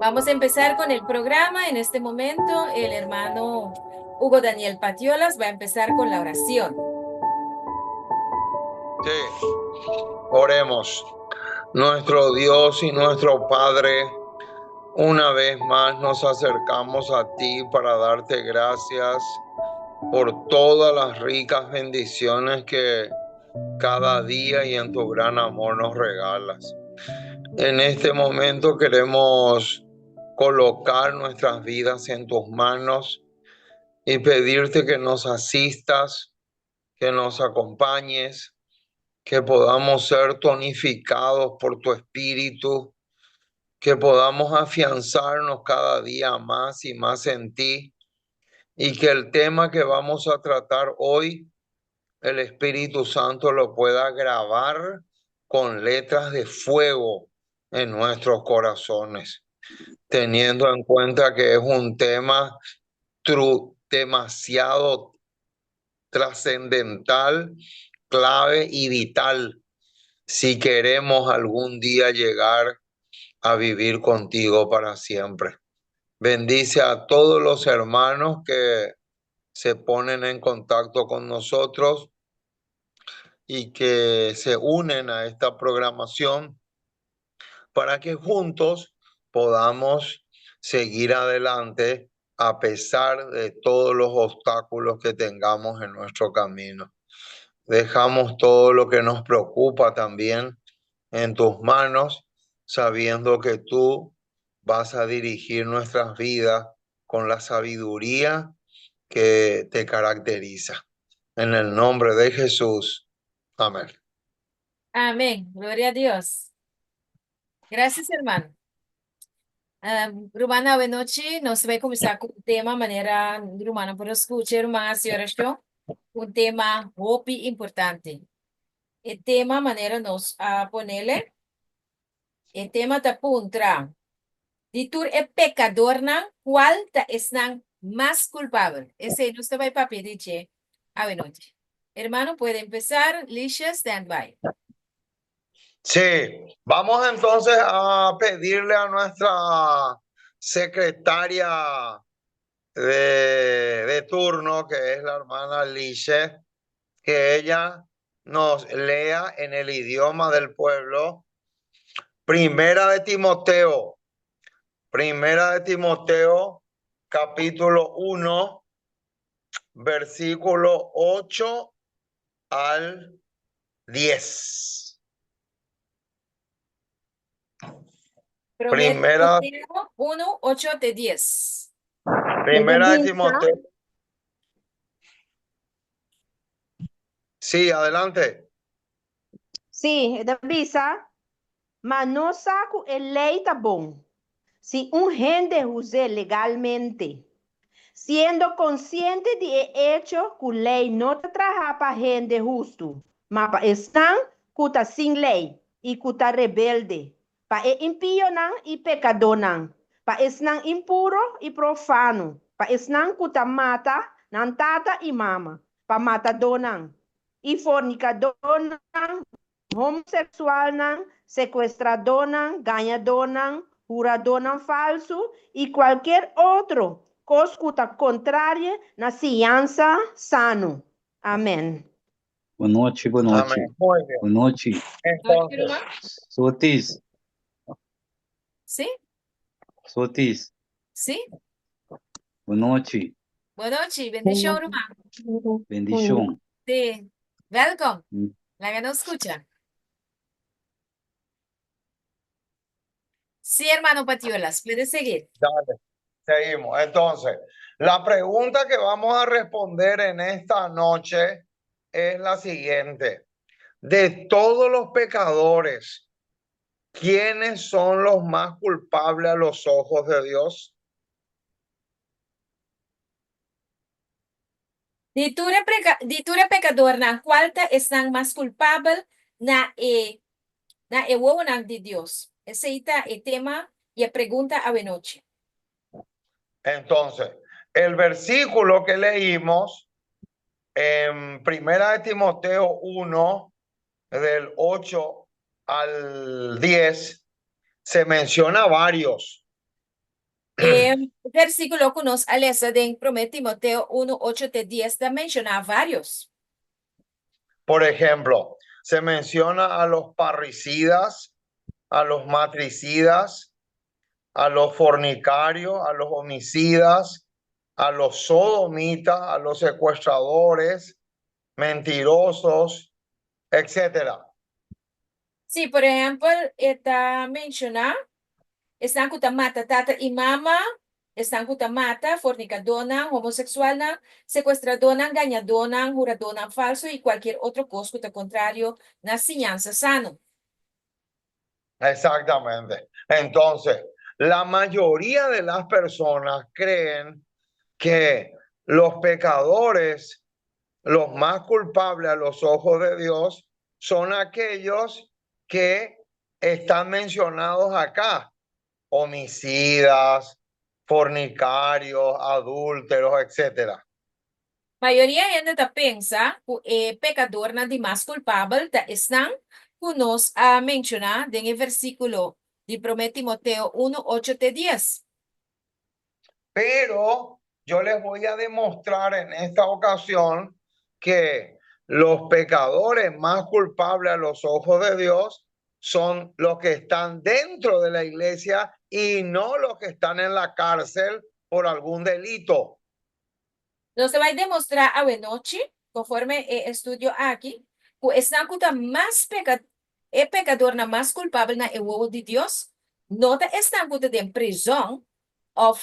Vamos a empezar con el programa. En este momento, el hermano Hugo Daniel Patiolas va a empezar con la oración. Sí, oremos. Nuestro Dios y nuestro Padre, una vez más nos acercamos a ti para darte gracias por todas las ricas bendiciones que cada día y en tu gran amor nos regalas. En este momento queremos colocar nuestras vidas en tus manos y pedirte que nos asistas, que nos acompañes, que podamos ser tonificados por tu espíritu, que podamos afianzarnos cada día más y más en ti, y que el tema que vamos a tratar hoy, el Espíritu Santo lo pueda grabar con letras de fuego en nuestros corazones, teniendo en cuenta que es un tema demasiado trascendental, clave y vital si queremos algún día llegar a vivir contigo para siempre. Bendice a todos los hermanos que se ponen en contacto con nosotros y que se unen a esta programación para que juntos podamos seguir adelante a pesar de todos los obstáculos que tengamos en nuestro camino. Dejamos todo lo que nos preocupa también en tus manos, sabiendo que tú vas a dirigir nuestras vidas con la sabiduría que te caracteriza. En el nombre de Jesús. Amén. Amén. Gloria a Dios. Gracias, hermano. Romana, boa noite. Nós vamos começar com o tema maneira romana para escutar uma senhora show. Um tema hope importante. O tema maneira nós a ponele. O tema tá puntra. De tu é pecador não, qual tá esnan más culpável? Esse nos vai para pedir a boa noite. Hermano, puede empezar. Lisha, stand by. Sí, vamos entonces a pedirle a nuestra secretaria de turno, que es la hermana Lice, que ella nos lea en el idioma del pueblo. Primera de Timoteo, capítulo 1, versículo 8 al 10. Primera, Timoteo 1, 8 de 10. primera de Timoteo. Sí, adelante. Sim, da bisa, mas não saco eleita bom. Se gente use legalmente, siendo consciente de hecho que lei não trabalha para gente justo, mas para estão que está sem lei e que está rebelde, para impío não e pecador não, para estão impuro e profano, para estão que está mata, não tata e mama, para matador não, e fornicador não, homossexual não, sequestrador não, ganhador não, jurador não falso e qualquer outro coscuta contrária na ciência sano. Amém. Boa noite, boa noite. Amén. Muy bien. Boa noite. Entonces, Sotis, Sim? Sotis, Sim? boa noite. Boa noite. Bendição, irmão. Bendição. Sí. Welcome. La que no escucha. Sí, hermano Patiolas, puede seguir. dale, seguimos. Entonces, la pregunta que vamos a responder en esta noche es la siguiente. De todos los pecadores, ¿quiénes son los más culpables a los ojos de Dios? Ditura pecador na cualta están más culpable na huevo de Dios. Ese es el tema y la pregunta a noche. Entonces, el versículo que leímos en Primera de Timoteo 1, del 8 al 10, se menciona varios. Versículo que nos alessa de 1 Timoteo 1, 8 te 10 da mencionar varios. Por ejemplo, se menciona a los parricidas, a los matricidas, a los fornicarios, a los homicidas, a los sodomitas, a los secuestradores, mentirosos, etcétera. Sí, por ejemplo, está mencionar, están com mata, tata e mama, estão com mata, fornicadona, homossexual, sequestradora, enganadora, juradora falso e qualquer outro coisa que contrário na ciência sano. Exactamente. Entonces, la mayoría de las personas creen que los pecadores, los más culpables a los ojos de Dios, son aquellos que están mencionados acá: homicidas, fornicarios, adúlteros, etcétera. Maioria ainda pensa que pecador não é mais culpável, estão que nos a mencionar em versículo de 1 Timoteo 1, 8 te 10. Pero yo les voy a demostrar en esta ocasión que los pecadores más culpables a los ojos de Dios son los que están dentro de la iglesia y no los que están en la cárcel por algún delito. Você vai demonstrar a noite, conforme estudio aqui, que estão com mais pecador na mais culpável na o de Deus, não estão com em prisão, ou que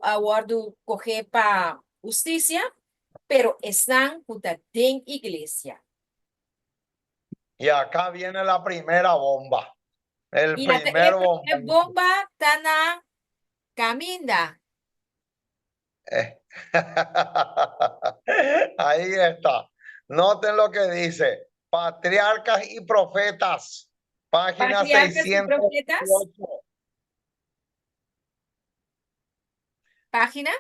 a guardo correr para justiça, pero estão com em igreja. Y acá viene la primera bomba. El E primer a bomba. bomba está na caminha. Ahí está. Noten lo que dice: Patriarcas y Profetas, página Patriarcas e profetas, 608. página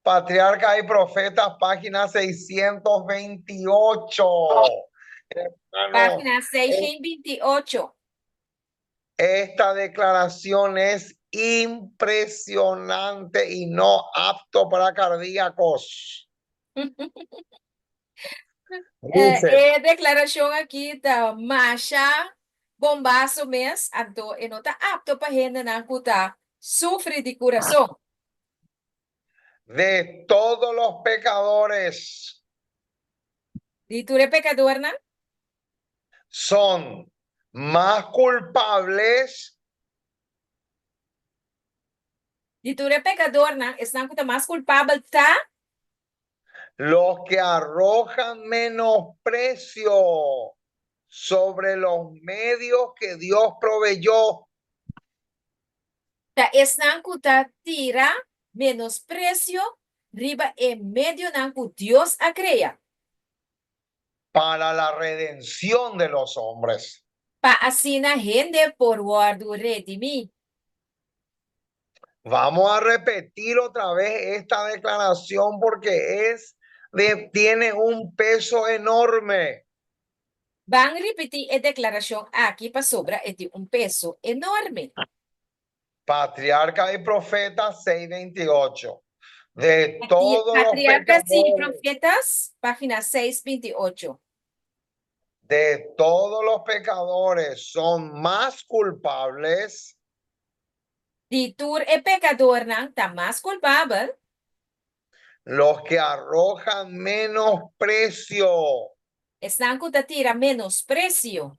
Patriarcas y Profetas, página 628. Hermano, página 628. esta declaración es impresionante y no apto para cardíacos. Dice, Declaração aqui da marcha bombaço mesmo, então não está apto para gente não que sofre de coração. de todos los pecadores E tu eres pecador, não? son más culpables E tu eres pecador, não? Estão com mais culpável, tá? los que arrojan menosprecio sobre los medios que Dios proveyó Tá, estão com tira menosprecio riba em meio não que Deus a cria. para la redención de los hombres. Para assim a gente por guardo redimir. Vamos a repetir otra vez esta declaración porque tiene un peso enorme. Van repetir a declaração aqui para sobra é de peso enorme. Patriarca y Profeta 628. De todos los Patriarcas y pecadores, Profetas, página 628. de todos los pecadores son más culpables De tur e pecador não está mais culpável los que arrojan menosprecio. estão com tira menosprecio.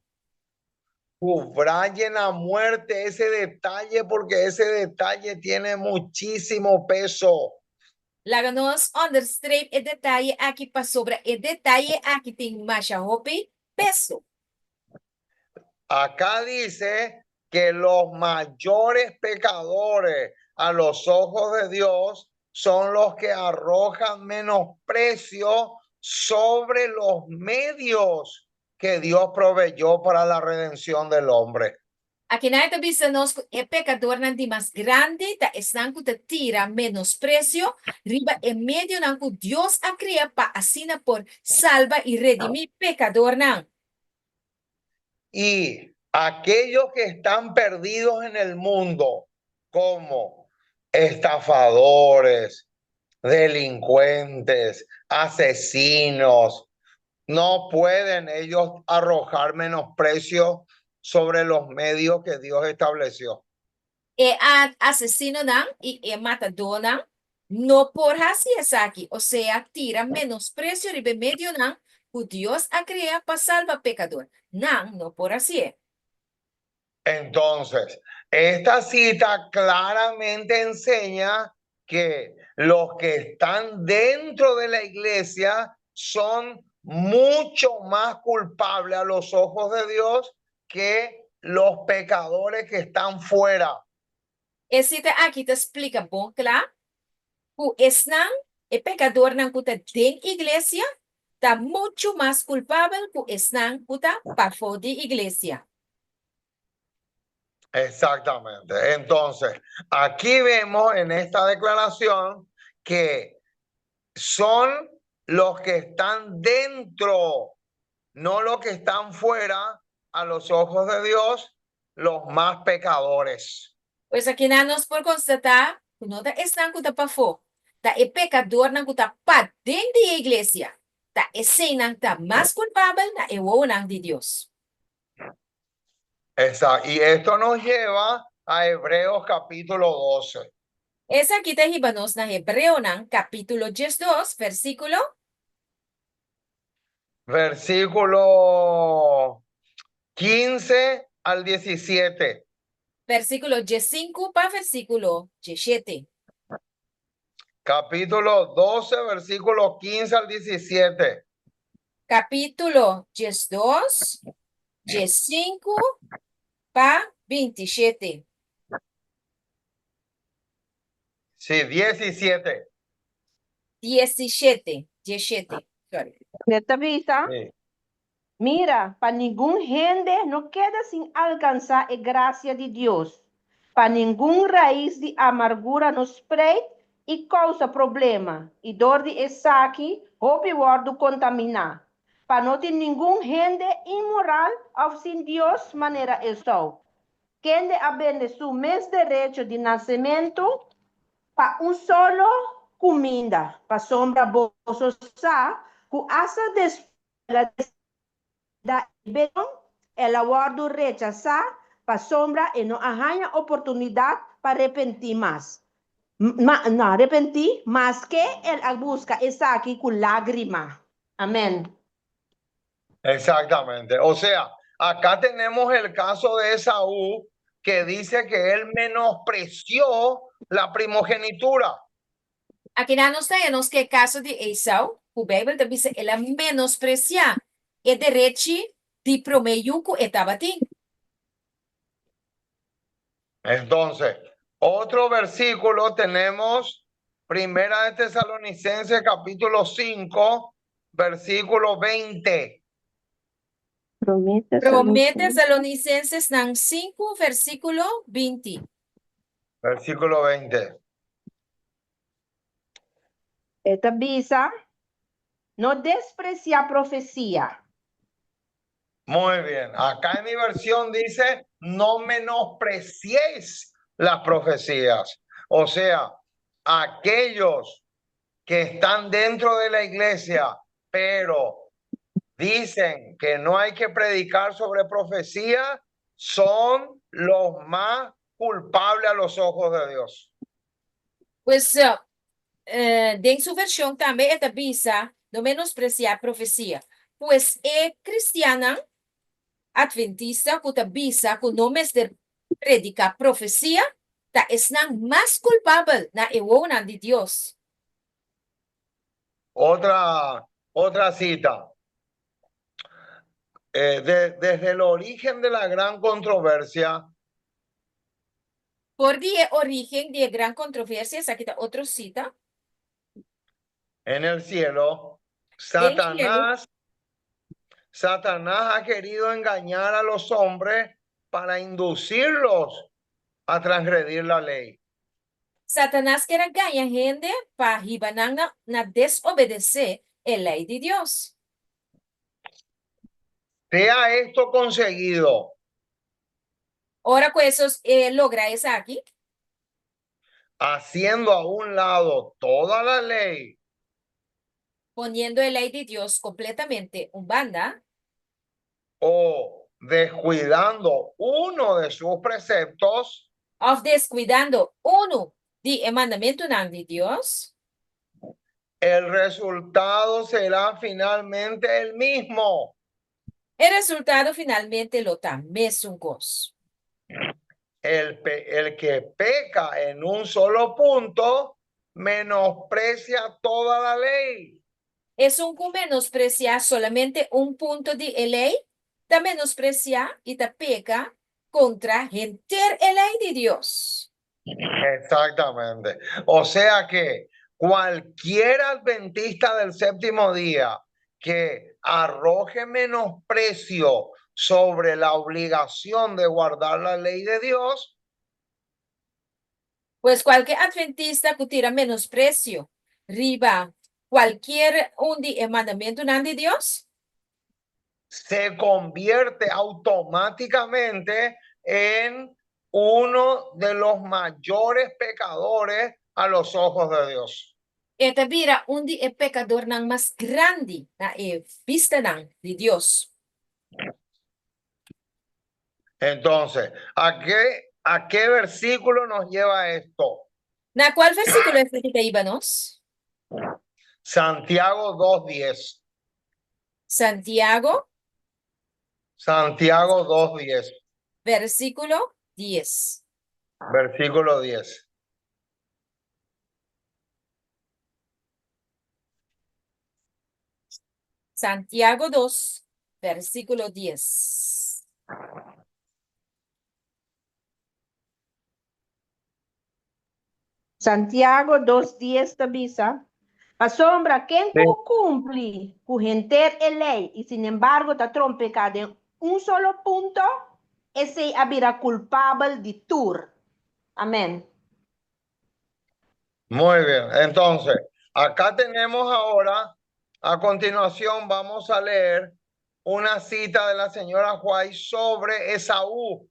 Subrayen a muerte ese detalle porque ese detalle tiene muchísimo peso. Laga nos understreep e detalhe aqui para sobra e detalhe aqui tem mais peso. Acá dice que los mayores pecadores a los ojos de Dios son los que arrojan menosprecio sobre los medios que Dios proveyó para la redención del hombre. Aqui na tabisa nos e pecador não de mais grande tá estão com tira menosprecio riba em meio não que Deus a cria para assina por salva e redimir pecador não. Y aquellos que están perdidos en el mundo, como estafadores, delincuentes, asesinos, no pueden ellos arrojar menosprecio sobre los medios que Dios estableció. Asesino não e matador não, não por raciar aqui, ou seja, tira menosprecio de medio não, o Deus a criar para salvar pecador. Não por assim. Entonces, esta cita claramente enseña que los que están dentro de la iglesia son mucho más culpables a los ojos de Dios que los pecadores que están fuera. Esse aqui te explica bom, claro, o não é pecador não que está dentro da igreja, está muito mais culpável que o não que está para fora da igreja. Exactamente. Entonces, aquí vemos en esta declaración que son los que están dentro, no los que están fuera, a los ojos de Dios, los más pecadores. Pois aqui nós por constatar que não está não que está para fora, tá é pecador não que está para dentro da igreja, tá esse não está mais culpável na é o não de Deus. Exacto. Y esto nos lleva a Hebreos capítulo 12. Essa aqui está ribanos na Hebreu não, capítulo 12, Versículo 15 al 17. versículo 15 para versículo 17. Capítulo 12, versículo 15 al 17. Capítulo 12, 15 para 27. Sí, 17. 17. Sorry. Neta visa, Sí. mira, para ningún gente no queda sin alcanzar la gracia de Dios. Para ningún raíz de amargura nos spread y causa problema. Y dor de esaki, hopi guardo contaminar. Para no tener ningún gente inmoral o sin Dios manera eso. Quien abende su mes derecho de nacimiento para un solo comida, para sombra boso sa, ku asa la da verão, ela guarda rechazar para sombra e não arranha oportunidade para arrepentir mais. Não arrepentir, mas que ela busca está aqui com lágrima. Amén. Exactamente. O sea, acá tenemos el caso de Esaú, que dice que él menospreció la primogenitura. Aqui nós temos que caso de Esau, o Bíblia também diz ela menospreciar o direito de promeio que estava tendo. Entonces, otro versículo tenemos, Primera de Tesalonicenses, capítulo 5, versículo 20. Promete Tesalonicenses 5, versículo 20. Versículo 20. Esta bisa, no desprecia profecía. Muy bien. Acá en mi versión dice, no menospreciéis las profecías. O sea, aquellos que están dentro de la iglesia, pero dicen que no hay que predicar sobre profecía, son los más culpables a los ojos de Dios. Pues, en su versión también esta bisa no menospreciar profecía. Pues, cristiana adventista que esta bisa que no me predica profecía, ta es más culpable na ewana de Dios. Otra cita. Desde el origen de la gran controversia, Por el origen de gran controversia, aquí está otra cita. en el cielo, Del cielo, Satanás ha querido engañar a los hombres para inducirlos a transgredir la ley. Satanás quiere ganhar gente para ribanar na desobedecer a lei de Deus. Sea esto conseguido Ora questo logra esa aquí, haciendo a un lado toda la ley poniendo la ley de Dios completamente en banda o descuidando uno de sus preceptos, o descuidando uno de mandamento de Dios, el resultado será finalmente el mismo. el resultado finalmente lo mesmo gozo. El que peca en un solo punto menosprecia toda la ley. Es un que menospreciar solamente un punto de ley, da menospreciar y da peca contra enter la ley de Dios. Exactamente. O sea que cualquier adventista del séptimo día que arroje menosprecio sobre la obligación de guardar la ley de Dios, Pues cualquier adventista que tira menosprecio, riba, cualquier un de mandamiento de Dios, se convierte automáticamente en uno de los mayores pecadores a los ojos de Dios. esta vira un de pecador más grande na vista de Dios. Entonces, ¿a qué versículo nos lleva esto? ¿Na cuál versículo es que te íbamos? Santiago 2:10. Santiago, Santiago 2:10. versículo 10. Versículo 10. Santiago 2, versículo 10. Santiago 2:10 avisa. A sombra, quem Sí. cumpre con enter a ley y sin embargo está trompecado en un solo punto, ese habirá culpable de tur. Amén. Muy bien. Entonces, acá tenemos ahora, a continuación vamos a leer una cita de la señora White sobre Esaú.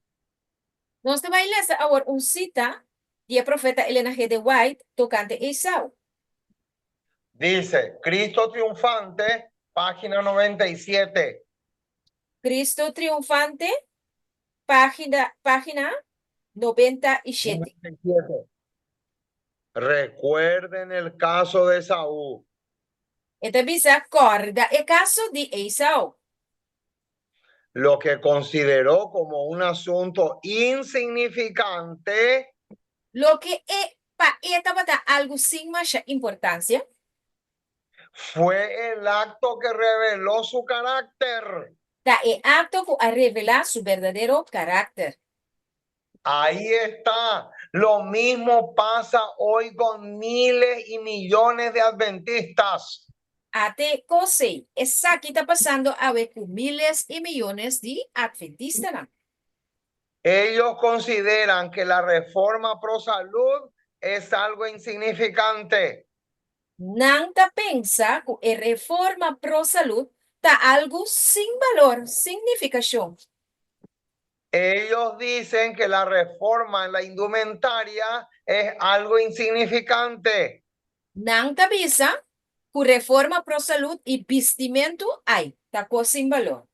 Nós vai ler agora cita de profeta Elena G. de White tocante Esau. Dice, Cristo triunfante, página 97. Cristo triunfante, página 97. 97. Recuerden el caso de Esaú. Esta visa corda el caso de Esau, Lo que consideró como un asunto insignificante lo que estaba algo sin más importancia, fue el acto que reveló su carácter. da acto a revelar su verdadero carácter. Ahí está. Lo mismo pasa hoy con miles y millones de adventistas. Até cose, esa que está pasando a ver con miles y millones de adventistas. Ellos consideran que la reforma pro salud es algo insignificante. Nanta pensa que a reforma pro salud está algo sin valor, significación. Ellos dicen que la reforma en la indumentaria es algo insignificante. Nanta pensa que reforma pro salud y vestimento hay, está cosa sin valor.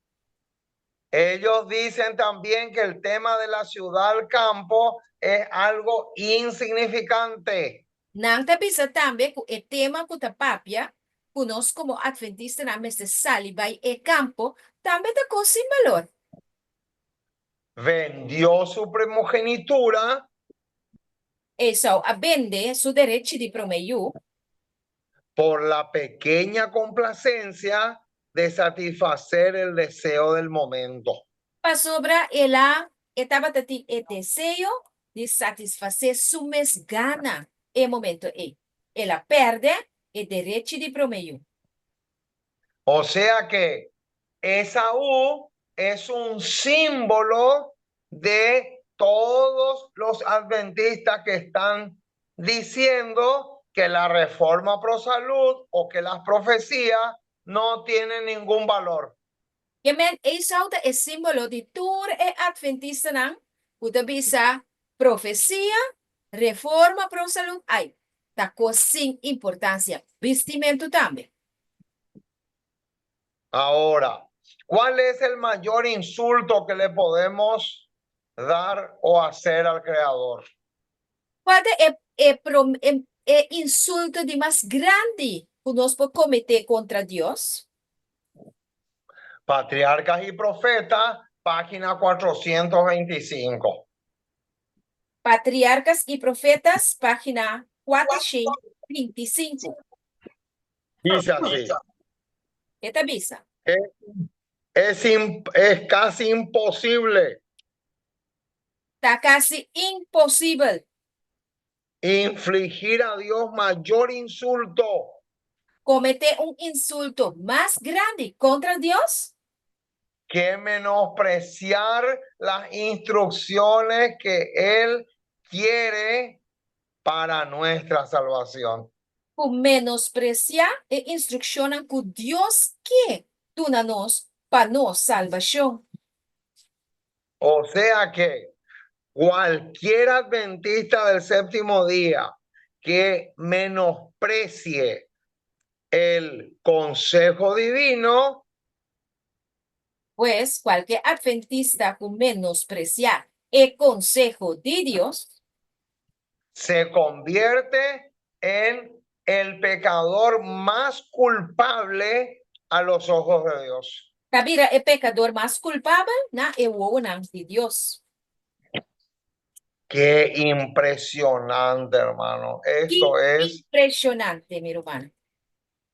Ellos dicen también que el tema de la ciudad al campo es algo insignificante. Nanta pensa también que el tema que está papia, que nos como adventistas na mes de sali vai e campo, también está cosa sin valor. Vendió su primogenitura Esau vende su derecho de promedio por la pequeña complacencia de satisfacer el deseo del momento. para sobra ela estaba tati el deseo de satisfacer su mes gana en momento ela perde el derecho de promedio. O sea que Esaú es un símbolo de todos los adventistas que están diciendo que la reforma pro salud o que las profecías no tienen ningún valor. Je men eisauta é símbolo de tour e adventista nang, uta bisa profecia, reforma pro salud, ay, taco sin importancia, vestimento también. Ahora, ¿cuál es el mayor insulto que le podemos dar o hacer al Creador? Qual é insulto de mais grande que nós podemos cometer contra Deus? Patriarcas y Profetas, página 425. Patriarcas e Profetas, página 425. Dice así, Esta bisa. es casi imposible Está casi impossível infligir a Dios mayor insulto cometer um insulto mais grande contra Deus que menospreciar las instrucciones que Él quiere para nuestra salvación. por menospreciar a instrução que Deus quer dar nós para nossa salvação. O sea que cualquier adventista del séptimo día que menosprecie el consejo divino Pues qualquer adventista que menospreciar o consejo de Deus se convierte en el pecador más culpable a los ojos de Dios. Tabira é pecador mais culpável na euona de Deus. Qué impresionante, hermano. Esto es Impressionante, meu irmão.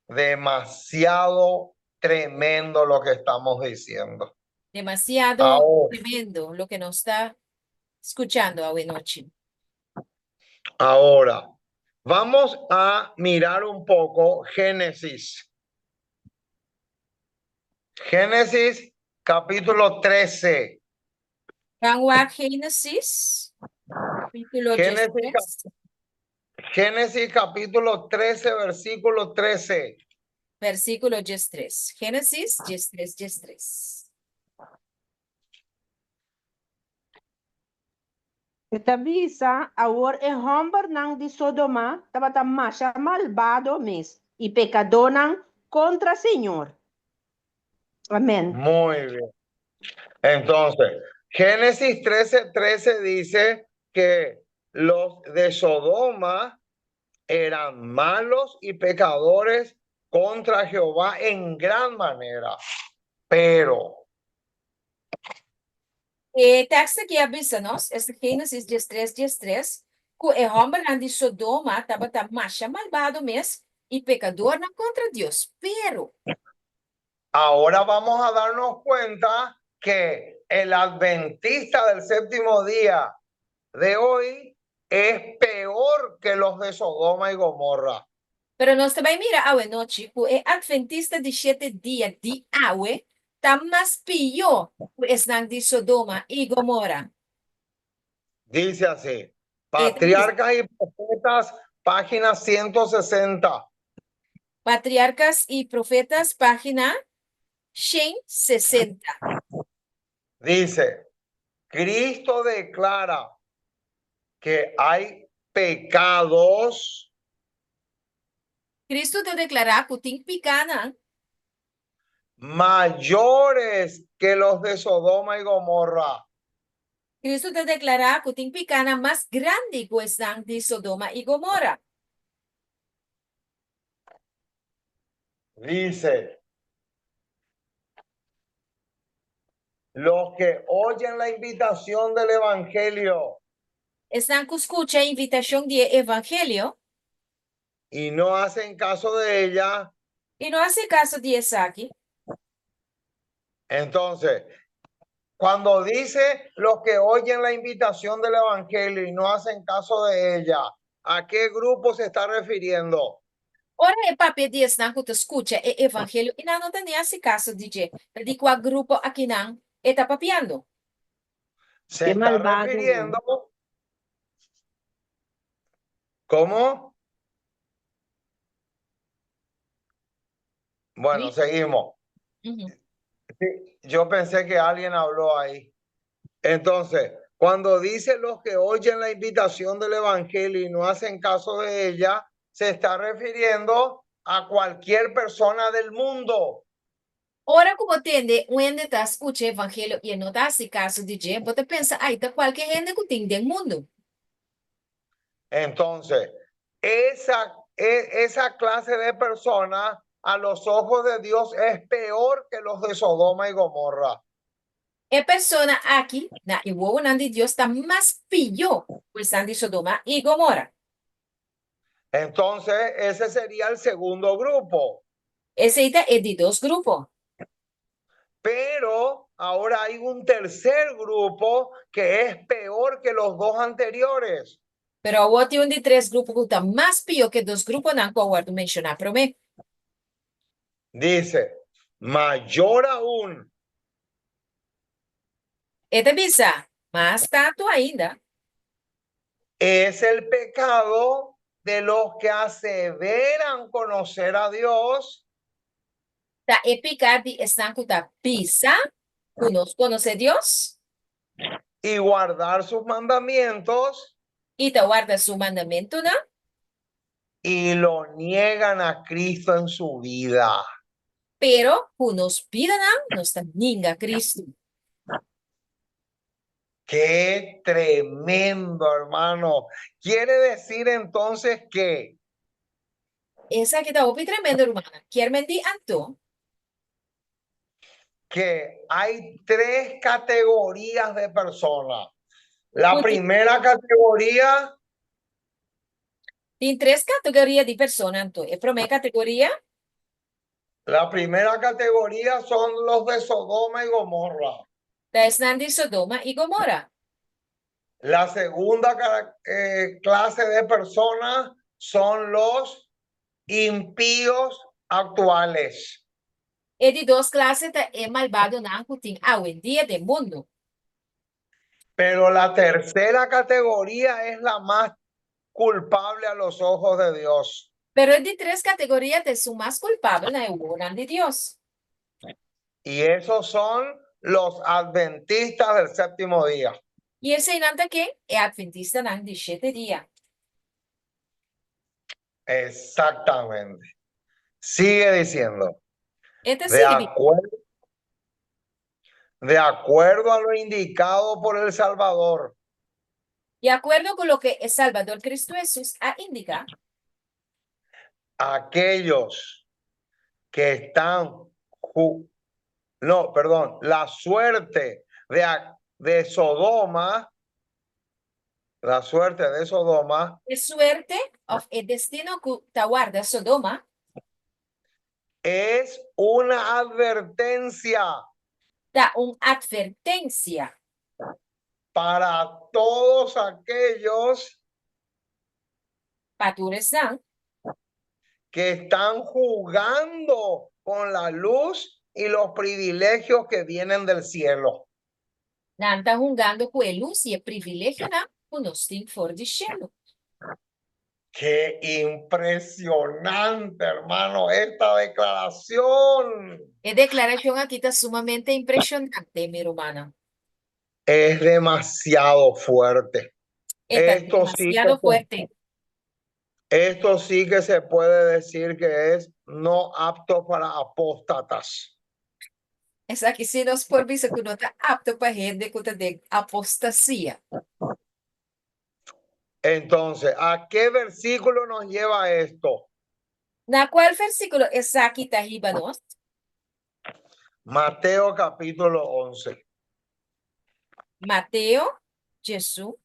demasiado tremendo lo que estamos diciendo. Demasiado Ahora, tremendo lo que nos está escuchando hoy noche. ahora, vamos a mirar un poco Génesis. Génesis capítulo 13. Vamos a Génesis, capítulo Génesis, 13, Génesis capítulo 13, versículo 13. versículo 13. Génesis 13, 13. Esta bisa, agora é homem nang de Sodoma, tabata macha malvado mes, e pecador nang contra Senhor. Amén. Muy bien. Entonces, Génesis 13, 13 dice que los de Sodoma eran malos y pecadores contra Jehová en gran manera. Pero Texto que avisa-nos, este Génesis 13, 13, que o homem de Sodoma estava macha malvado mes e pecador não contra Deus. Pero ahora vamos a darnos cuenta que el adventista del séptimo día de hoy es peor que los de Sodoma y Gomorra. Pero nós também mira a noite que o adventista de 7 dias de aue está mais pior que os de Sodoma e Gomorra. Dice así, Patriarcas y Profetas, página 160. Patriarcas e Profetas, página 160. Dice, Cristo declara que hay pecados Cristo te declara que tem pecado mayores que los de Sodoma y Gomorra. Cristo te declara que tem pecado mais grande que os de Sodoma e Gomorra. Dice, los que oyen la invitación del Evangelio Estão que escucha a invitação do Evangelho y no hacen caso de ella, e não hace caso de Isaac. entonces, cuando dice los que oyen la invitación del Evangelio y no hacen caso de ella, ¿a qué grupo se está refiriendo? Ora é papel de estão que escucha o Evangelho e não tem esse caso de qual grupo aqui não está papiando. Se Qué está malvado. refiriendo, ¿cómo? Bueno, Sí. seguimos. Uhum. Yo pensé que alguien habló ahí. Entonces, cuando dice los que oyen la invitación del evangelio y no hacen caso de ella, se está refiriendo a cualquier persona del mundo. Ora, como tende, onde tá escute evangelho e não tá se caso de gente, você pensa, ai, tá qualquer gente que tem do mundo. Entonces, esa clase de personas a los ojos de Dios es peor que los de Sodoma y Gomorra. É persona aqui, na igual de Deus, está mais pior que estão de Sodoma e Gomorra. Entonces, ese sería el segundo grupo. Esse aí é de dois grupos. Pero ahora hay un tercer grupo que es peor que los dos anteriores. Pero o outro de três grupos que está mais pior que dos grupos não que eu guardo mencionar para mim. Dice, mayor aún É de bisa, mais tanto ainda. es el pecado de los que aseveran conocer a Dios Tá é pecado de estar com tá bisa, conhecer Deus, y guardar sus mandamientos e tá guarda seu mandamento, não? y lo niegan a Cristo en su vida. Pero nos pida não, nos tá ninga Cristo. Qué tremendo, hermano. Quiere decir entonces que Essa aqui tá outra tremendo, hermana. Quer mentir anto? hay tres categorías de personas. La Porque primera categoría, tem três categorias de pessoa, anto. A primeira categoria la primera categoría son los de Sodoma y Gomorra. da estão de Sodoma e Gomorra. La segunda clase de personas son los impíos actuales. E de duas classes tá é malvado não que tem hoje em dia do mundo. Pero la tercera categoría es la más culpable a los ojos de Dios. Pero é de três categorias de são mais culpáveis na obra de Deus. Y esos son los adventistas del séptimo día. E esse aí não tá quem? É adventista não de 7 dias. Exactamente. Sigue diciendo, Este de sigue. acuerdo a lo indicado por el Salvador, De acordo com o que o Salvador Cristo Jesús a indica, aquellos que están, la suerte de Sodoma, la suerte de Sodoma é suerte of o destino que te guarda Sodoma es una advertencia dá uma advertência para todos aquellos para todos que están jugando con la luz y los privilegios que vienen del cielo. não está jogando com a luz e o privilégio não que nós temos fora de cielo. Qué impresionante, hermano, esta declaración. A declaração aqui está sumamente impressionante, minha irmã. Es demasiado fuerte. Está Esto sí demasiado fuerte. Esto sí que se puede decir que es no apto para apóstatas. Essa aqui, se nós por visto que não está apto para gente que está de apostasia. Entonces, ¿a qué versículo nos lleva esto? Na qual versículo essa aqui está arriba nós? Mateo capítulo 11. Mateus, Jesus,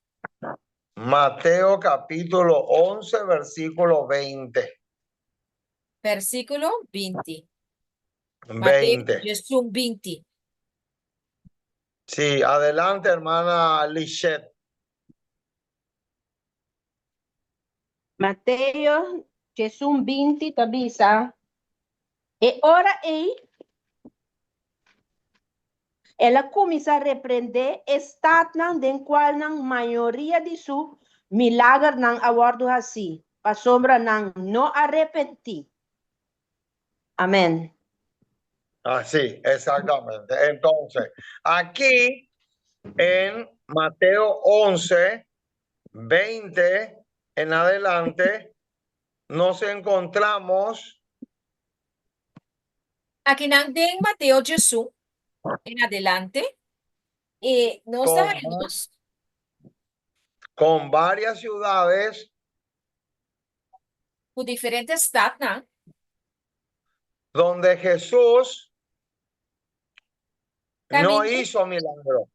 Mateo capítulo 11, versículo 20. versículo 20. Mateus, 20. Jesus 20. Sí, adelante, hermana Lisette. Mateo, Jesús 20, tabisa. E ora ela começa a repreender estado den qual a maioria de su milagre não abordo assim, para sombra não arrepentir. Amém. Así, exactamente. Entonces, aquí en Mateo 11, 20 en adelante, nos encontramos Aqui em Mateus 18, em adelante, e nós con, sabemos con varias ciudades por diferentes estados, né? donde Jesús no Caminho, hizo milagro.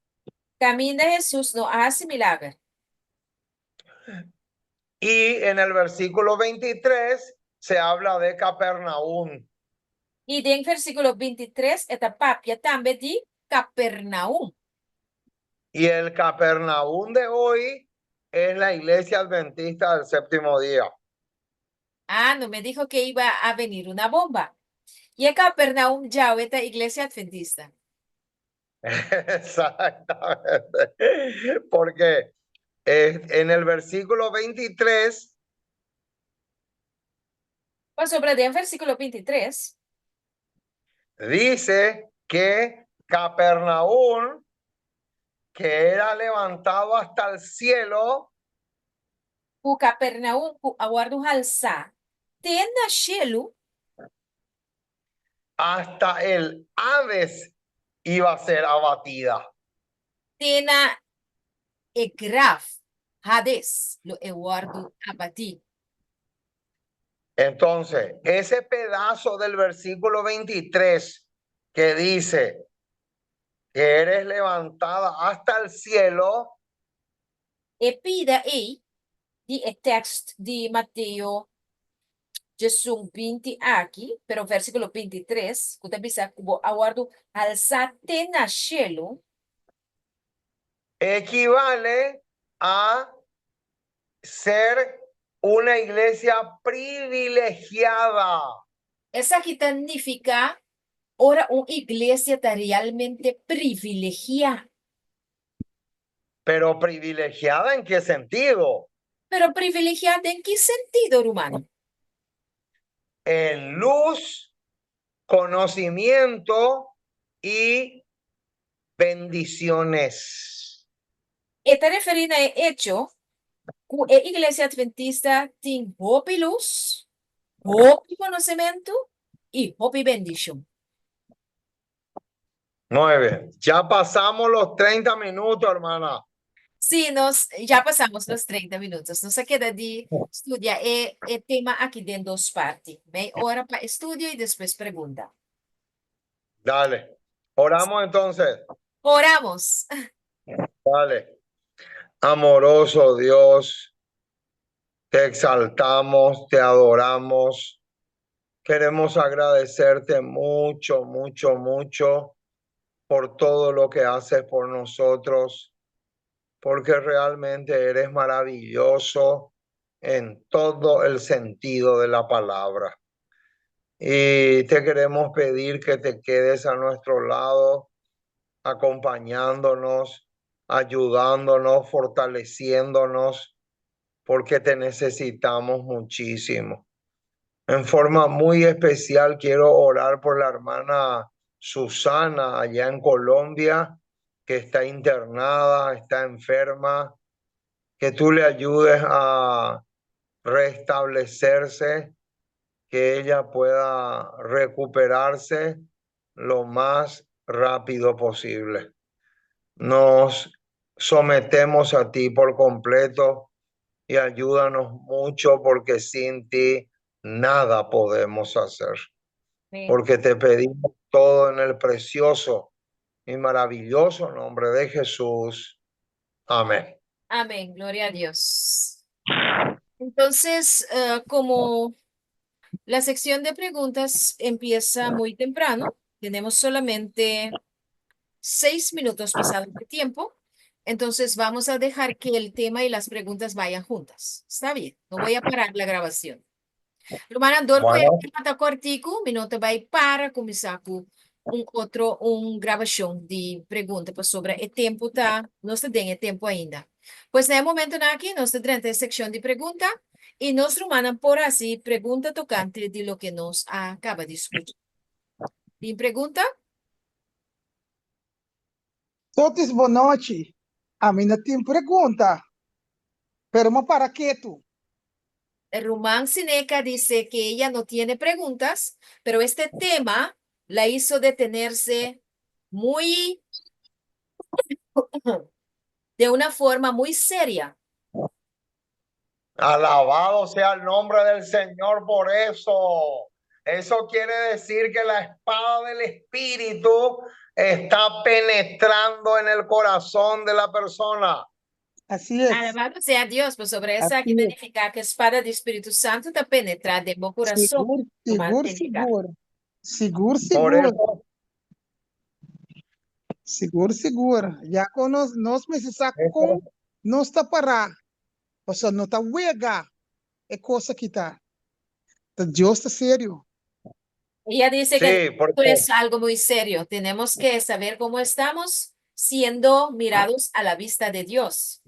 caminho de Jesus não hace milagre. Y en el versículo 23 se habla de Capernaum. E em versículo 23, esta papia também de Capernaum. Y el Capernaum de hoy es la iglesia adventista del séptimo día. Ah, não me dijo que iba a venir una bomba. E a Capernaum já é a igreja adventista. Exactamente. Porque en el versículo 23 Mas sobre o versículo 23, dice que Capernaum, que era levantado hasta el cielo, o Capernaum, o aguardo alçar, tem nascelo hasta el Hades iba a ser abatida. tem e graf, Hades, lo aguardo abati. Entonces, ese pedazo del versículo 23 que dice que eres levantada hasta el cielo, E pida aí, de text de Mateus 20 aqui, pero versículo 23, que bisa kubo aguardo alçar tem nascelo, equivale a ser una iglesia privilegiada. essa aqui significa ora uma igreja está realmente privilegiada. Pero privilegiada ¿en qué sentido? Pero privilegiada en qué sentido, hermano? En luz, conocimiento y bendiciones. Está referindo a hecho que a igreja adventista tem hope e luz, hope e conhecimento e hope e bendición. Muy bien. Ya pasamos los 30 minutos, hermana. Sí, já passamos los 30 minutos. Nos queda de estudiar o tema aqui em duas partes. Meia hora para estudio e depois pergunta. Dale. Oramos entonces. Oramos. Dale. Amoroso Dios, te exaltamos, te adoramos. Queremos agradecerte mucho, mucho, mucho por todo lo que haces por nosotros, porque realmente eres maravilloso en todo el sentido de la palabra. Y te queremos pedir que te quedes a nuestro lado, acompañándonos, ayudándonos, fortaleciéndonos, porque te necesitamos muchísimo. En forma muy especial quiero orar por la hermana Susana allá en Colombia, que está internada, está enferma, que tú le ayudes a restablecerse, que ella pueda recuperarse lo más rápido posible. Nos sometemos a ti por completo y ayúdanos mucho porque sin ti nada podemos hacer. Porque te pedimos todo en el precioso y maravilloso nombre de Jesús. Amén. Amén. Gloria a Dios. Entonces, como la sección de preguntas empieza muy temprano, tenemos solamente 6 minutos pasados de tiempo. Entonces vamos a dejar que el tema y las preguntas vayan juntas. Está bien, no voy a parar la grabación. Hermana, Bueno, está cortico, minuto vai para começar com gravação de perguntas sobre o tempo, tá? Nós temos tempo ainda. Pois, no momento aqui, nós temos a secção de perguntas e nós, hermana, por assim, pergunta tocante de lo que nos acaba de escutar. ¿Tem pregunta? Sotis, boa noite. A mina tem pergunta. Pero uma paraqueto. Rumán Sineca dice que ella no tiene preguntas, pero este tema la hizo detenerse muy, de una forma muy seria. Alabado sea el nombre del Señor por eso. Eso quiere decir que la espada del Espíritu está penetrando en el corazón de la persona. Assim é. Alabado sea Dios, pues sobre esa hay que Así es. verificar que espada de Espíritu Santo está penetrada en mi corazón. Seguro. Por eso, Seguro. Já que nós precisamos com nós está parar. Ou seja, não está uega. É coisa que está. Deus está sério. Ella dice que sí, esto porque es algo muy serio. Tenemos que saber cómo estamos siendo mirados a la vista de Dios.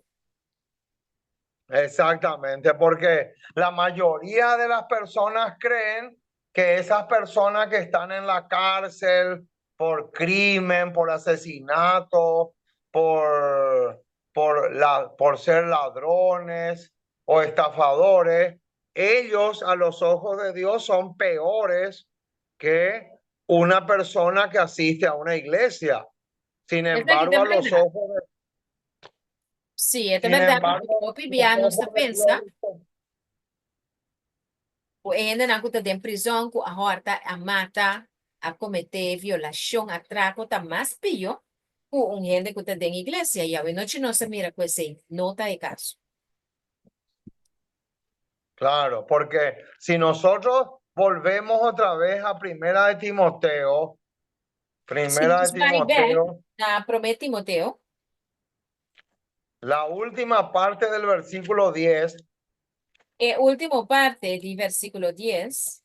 exactamente, porque la mayoría de las personas creen que esas personas que están en la cárcel por crimen, por asesinato, por ser ladrones o estafadores, ellos a los ojos de Dios son peores que una persona que asiste a una iglesia. Sin Es embargo, a los verdad. ojos de Sí, es Sin verdad. embargo, O Bibiano los se ojos de pensa, Dios o ainda não está em prisão, com a horta, a mata, a cometer violação, atraco, tá mais pior com gente que está em igreja. E a noite não se mira com esse, não está em caso. Claro, porque si nosotros volvemos otra vez a Primera de Timoteo, Se nós vai ver na promete Timoteo, la última parte del versículo 10 última parte do versículo 10,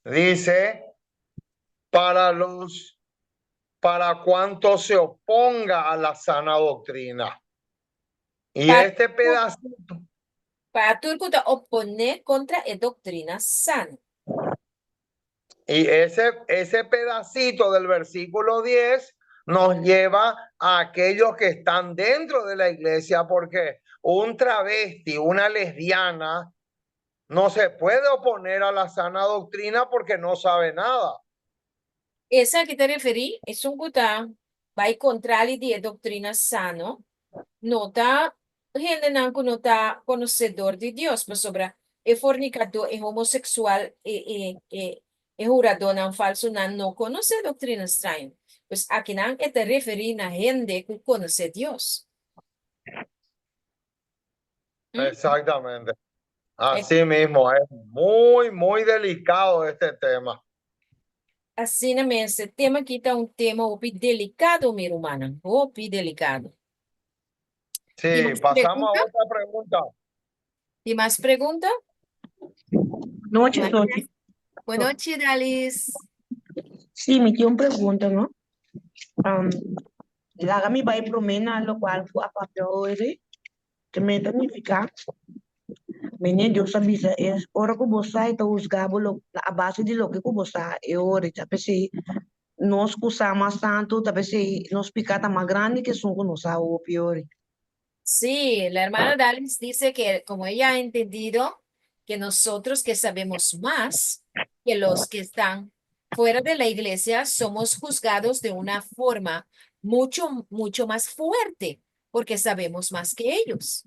dice, para cuanto se oponga a la sana doctrina. Y Para- este pedacito, para tudo que está oponer contra a doutrina sã. y ese pedacito del versículo 10 nos lleva a aquellos que están dentro de la iglesia, porque un travesti, una lesbiana, no se puede oponer a la sana doctrina porque no sabe nada. Essa que te referi é um que vai contra a doutrina sã. Não está, gente não está conhecedor de Deus, mas sobre é fornicador, é homossexual, é jurador, não falso, não conhece a doutrina estranha. Pues aqui não é te referir a gente que conhece Deus. Exactamente. Así mismo, es muy, muy delicado este tema. Assim, esse tema aqui está tema delicado, minha irmã, delicado. Sí, ¿Tienes pasamos pregunta? a otra pregunta. ¿Y más preguntas? Noite, Boa Sotis. Boa noite, Dalis. Sim, me tinha uma pergunta, não? Lá me vai promena lo qual fu a papel hoje, que me significa, menino Deus sabe se é hora que você está usando a base de lo que você é hora, sabe se nós usamos tanto, sabe se nós picata mais grande que são que nós o pior. Sí, la hermana Dalis dice que como ella ha entendido que nosotros que sabemos más que los que están fuera de la iglesia somos juzgados de una forma mucho, mucho más fuerte porque sabemos más que ellos.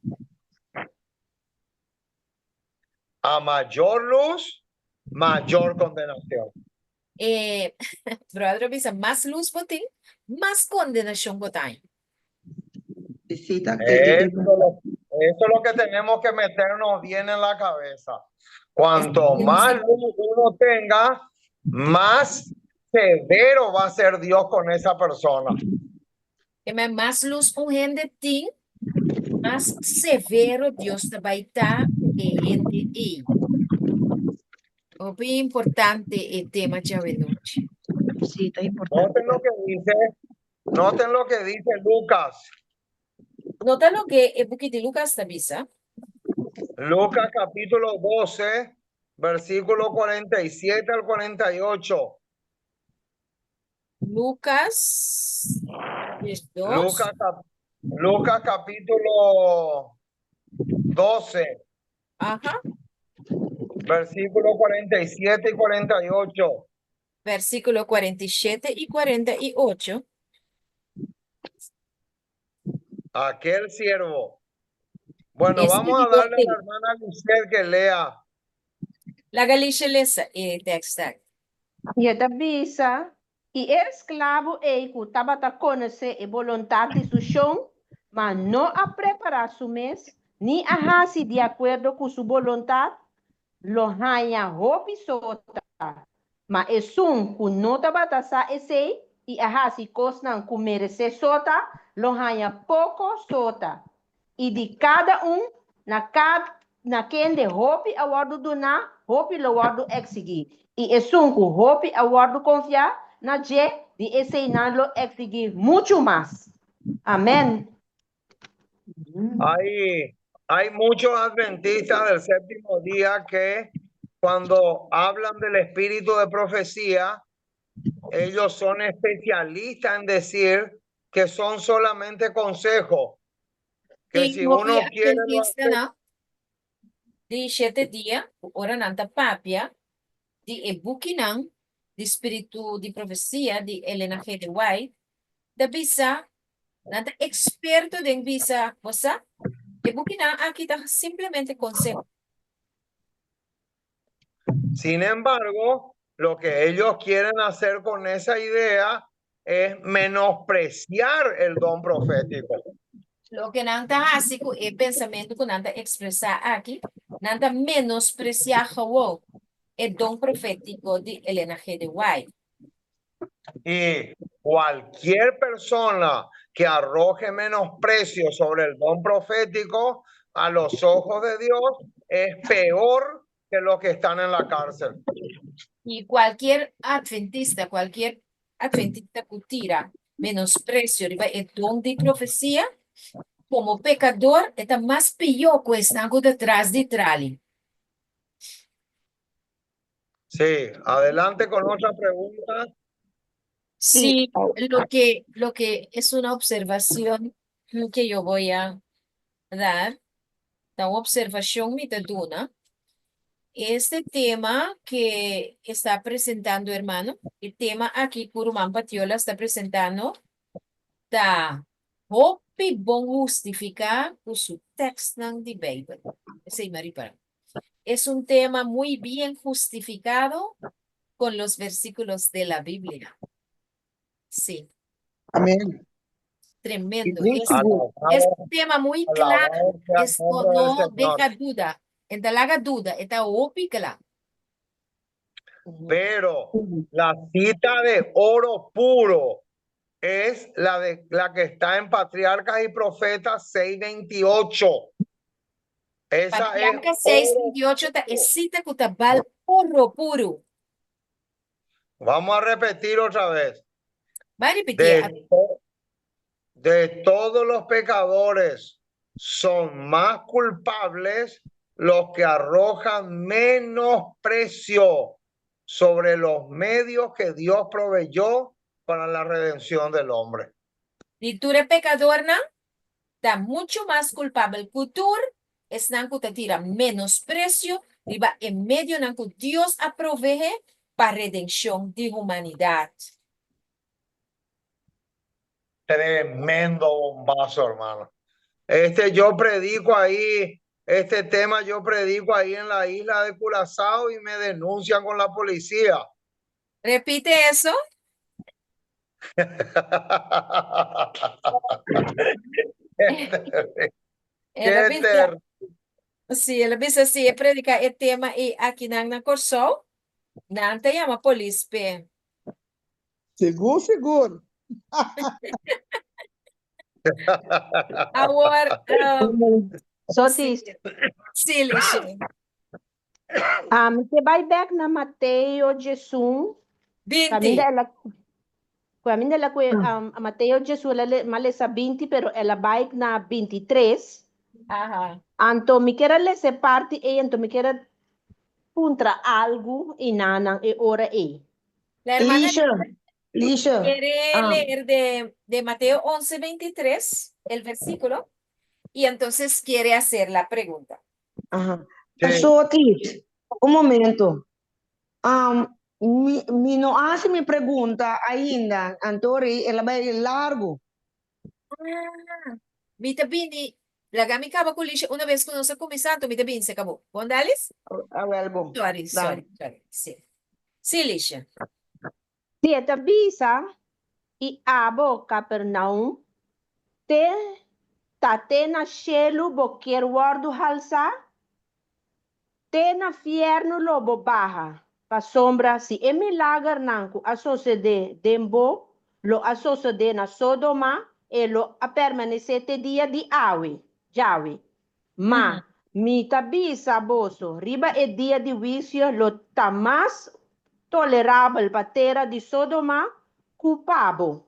A mayor luz, mayor condenación. Brother dice, más luz botín, más condenación botín. Eso Es lo que tenemos que meternos bien en la cabeza. Cuanto más luz uno tenga, más severo va a ser Dios con esa persona. Más luz un gente tiene, más severo Dios te va a estar gente y. Muy importante el tema de noche. sí, está importante. Noten lo que dice Lucas. Nota lo que el book de Lucas te avisa. Lucas capítulo 12, versículo 47 al 48. Lucas 2. Lucas capítulo 12, Ajá. versículos 47 y 48. Versículo 47 y 48. Aquel siervo. Bueno, Este vamos a digo, darle a la hermana Lisette que lea. la Galicia lesa text. Je da bisa, e escravo e que estava a conhecer a vontade de seu chão, mas não a preparar su mês, nem a raça de acordo com sua vontade, lo hanha roupa sota. Mas é sum que não estava a sa esse, e a raça costa com merecer sota, lo hanha pouco sota. E de cada na quem de roupa a guardo do na, roupa lo guardo exigir. E é sunco, roupa a guardo confiar na je de esse lo exigir muito mais. Amém. Hay muchos adventistas del séptimo día que cuando hablan del espíritu de profecía, ellos son especialistas en decir que son solamente consejos. Que si uno quiere lo hace. Di 7 dia, ora nanta papia, di e bukinang, di espíritu de profecia, di Elena G. de White, da bisa, nanta experto de bisa, bosa, e bukinang aquí está simplemente consejo. Sin embargo, lo que ellos quieren hacer con esa idea es menospreciar el don profético. Lo que nanta así con el pensamiento que nanta expresar aquí, nanta menospreciar el don profético de Elena G. de White. Y cualquier persona que arroje menosprecio sobre el don profético a los ojos de Dios es peor que los que están en la cárcel. Y cualquier adventista que tira menosprecio el don de profecía, como pecador, está más peor que están detrás de trali. Sí, adelante con otra pregunta. Sí, lo que es una observación que yo voy a dar, la observación mitaduna, este tema que está presentando, hermano, el tema aquí, Curumán Patiola está presentando, da hopi bom justificar con su texto de Bible. Sí, Maripara. Es un tema muy bien justificado con los versículos de la Biblia. Sí, Amén. tremendo. Muy Es seguro. un tema muy claro. Alabado sea el Esto nombre del no Señor. deja duda. En la duda, está ópica. Pero la cita de oro puro es la que está en Patriarcas y Profetas 6:28. Esa Patriarca es 6:28 es cita que está oro puro. Vamos a repetir otra vez. Va a repetir. De todos los pecadores son más culpables los que arrojan menosprecio sobre los medios que Dios proveyó para la redención del hombre. Si tú eres pecador, ¿no? Está mucho más culpable. El futuro es que te tira menosprecio y va en medio de que Dios aprovee para redención de humanidad. Tremendo bombazo, hermano. Yo predico ahí, este tema yo predico ahí en la isla de Curazao y me denuncian con la policía. Repite eso. Sí, él dice así, predica el tema y aquí en Corsol, no te llama policía. Seguro. Ahora, Sotis, sí, Lixe. Você vai back na Mateus 18. 20. Caminda ela a Mateus 18 malesa 20, pero ela vai na 23. Ajá. Então me quero ler essa parte e então me quero contra algo e nana e ora e. La hermana, Alicia, Lisha, Quiere um, leer de Mateo 11:23, el versículo, y entonces quiere hacer la pregunta. ajá. Sí. Sotis, un momento. Mi não hace mi pergunta ainda, Antori, ela vai largo. Ah, Mita Bini, lagami ka ba kulisha una vez que nos comisato, Mita Bini se acabó. ¿Bondalis? Bom. Sorry. Sí. Sí, Lisha. Si esta bisa e abo Capernaum, te tatena shelu boquer wardu halsa, te na fierno lobo baja, pa sombra si e milagre nanku associade dembo, lo associade na Sodoma e lo a permanecete dia di awi, jawi. Ma mi tabisa boso, riba e dia di wisio lo tamas tolerable patera di Sodoma culpabo.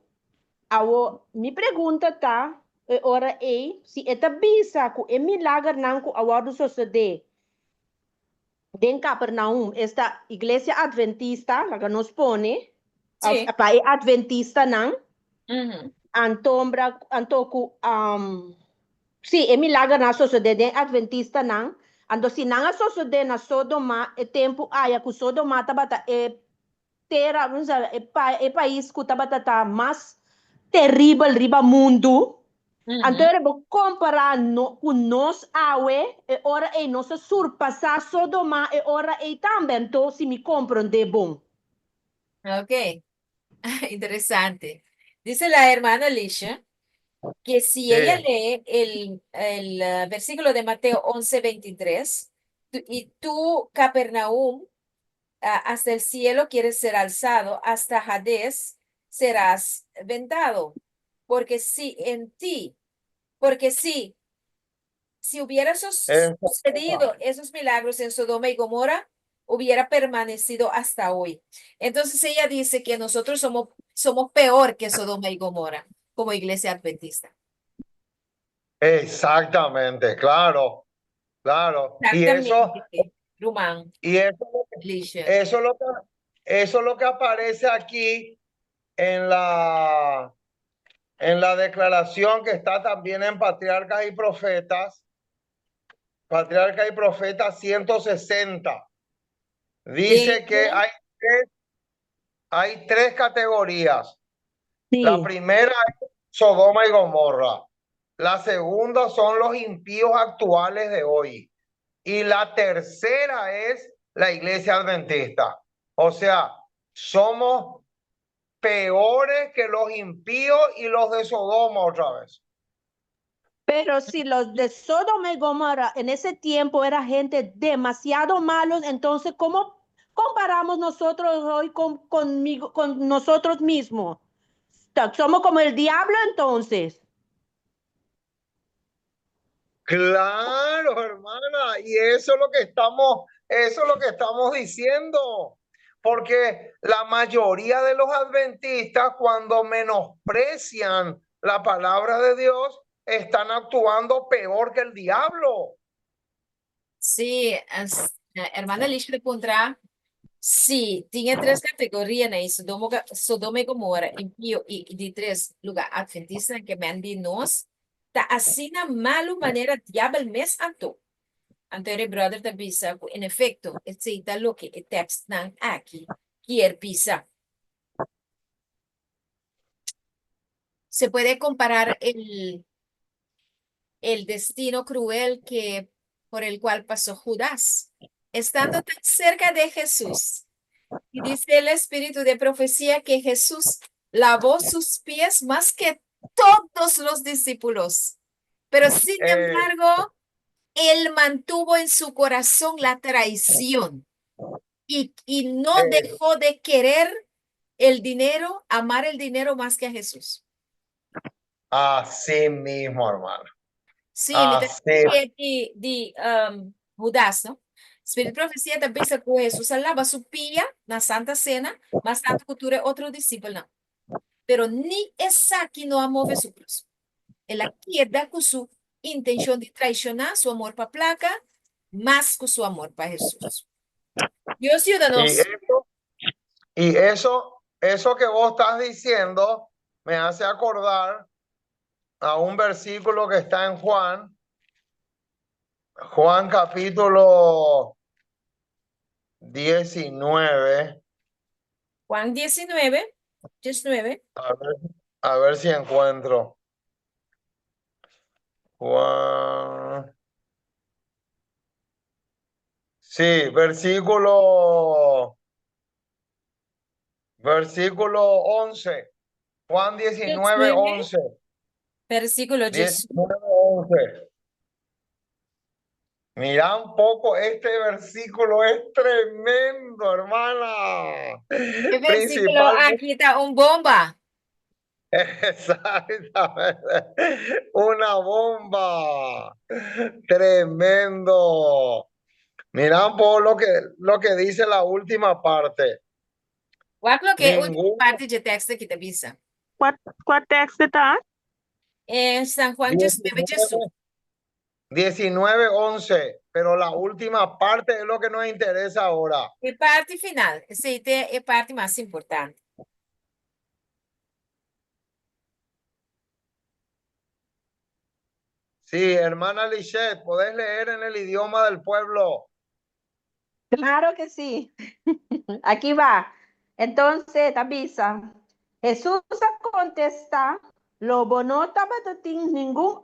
Awo, mi pregunta ta, ora si eta bisa ku e milagre nanku awadu sucede. Den Capernaum, esta iglesia adventista, la que nos pone, Sí. pa adventista nan, Ujú. antoku, sí, e milagre na sucede den adventista nan, ando si nan a sucede na Sodoma, e tempo aya ku Sodoma tabata e terra, e país ku tabata ta mas terrível riba mundo. Então, vou comparar com nós, awe, e ora e nós surpassar Sodoma, e ora e também, então, se me compreender bom. Ok. Interesante. Dice la hermana Alicia que si ella Sí. lee el versículo de Mateo 11:23, y tú, Capernaum, hasta el cielo quieres ser alzado, hasta Hades serás vendado. Porque si en ti, porque si hubiera sucedido esos milagros en Sodoma y Gomorra, hubiera permanecido hasta hoy. Entonces ella dice que nosotros somos peor que Sodoma y Gomorra como iglesia adventista. Exactamente, claro. Y eso, Exactamente, Rumán, y eso, Lisha. eso es lo que, eso es lo que aparece aquí en la declaración que está también en Patriarcas y Profetas. Patriarcas y Profetas 160. Dice que hay tres categorías. Sí. La primera es Sodoma y Gomorra. La segunda son los impíos actuales de hoy. Y la tercera es la iglesia adventista. O sea, somos peores que los impíos y los de Sodoma otra vez. Pero si los de Sodoma y Gomorra en ese tiempo era gente demasiado malos, entonces, ¿cómo comparamos nosotros hoy con nosotros mismos? ¿Somos como el diablo entonces? Claro, hermana, y eso es lo que estamos diciendo. Porque la mayoría de los adventistas, cuando menosprecian la palabra de Dios, están actuando peor que el diablo. Sí, hermana Lisha de Pondrá, sí, tiene tres categorías, ¿no? Sodoma y Gomorra, impío y de tres lugar adventista que me han nos, ta así na malo manera diablo mes anto. Anterior brother da bisa, en efecto, está lo que el text nan aquí quiere pisa. Se puede comparar el destino cruel por el cual pasó Judas, estando tan cerca de Jesús. Y dice el espíritu de profecía que Jesús lavó sus pies más que todos los discípulos. Pero sin embargo, él mantuvo en su corazón la traición y no dejó de querer el dinero, amar el dinero más que a Jesús. Así mismo, hermano. Sí, Así. Judas, ¿no? Espírito de profecia também se com Jesus alaba su pia na Santa Cena, mas tanto cultura outro discípulo não. Pero ni essa que não amou Jesús. Ela queda com sua intenção de traicionar su amor para placa, más con su amor para Jesús. Dios ciudadanos. Y eso eso que vos estás diciendo me hace acordar a un versículo que está en Juan capítulo 19. Juan 19, 19. A ver si encuentro. Juan. Sí, versículo 11. Juan 19, 11. Versículo 19. 19, 11. Mira un poco, este versículo es tremendo, hermana. ¿Qué versículo? Principalmente, Aquí está un bomba. exactamente, una bomba. Tremendo. Mira un poco lo que dice la última parte. Qual que é a última Ningún parte de texto aqui, Tabissa? Qual texto tá? É São Juan 19, 18. 19, 11, pero la última parte es lo que nos interesa ahora. E parte final. Essa aí é a parte mais importante. Sí, hermana Lisette, podés leer en el idioma del pueblo. Claro que sí. Aquí va. Entonces, Tabisa, Jesús contesta, lo bonota batating ningún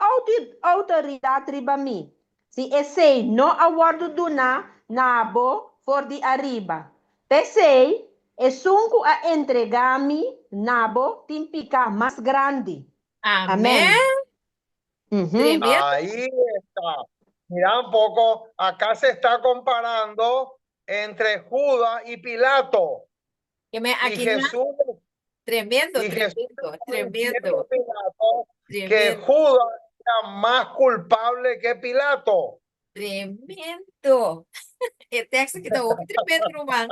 autoridad riba mí. Si esse no aguardo duna nabo for di arriba. Tesei, esunku a entregami nabo timpica más grande. Amém. Amén. Ujú. Tremendo. Ahí está. Mira un poco, acá se está comparando entre Judas y Pilato. Que me, Y aqui na... Jesús, Tremendo, y Jesús tremendo, le dice a tremendo, Pilato que tremendo, Judas era más culpable que Pilato. tremendo. É texto que dá outro tremendo, Roman.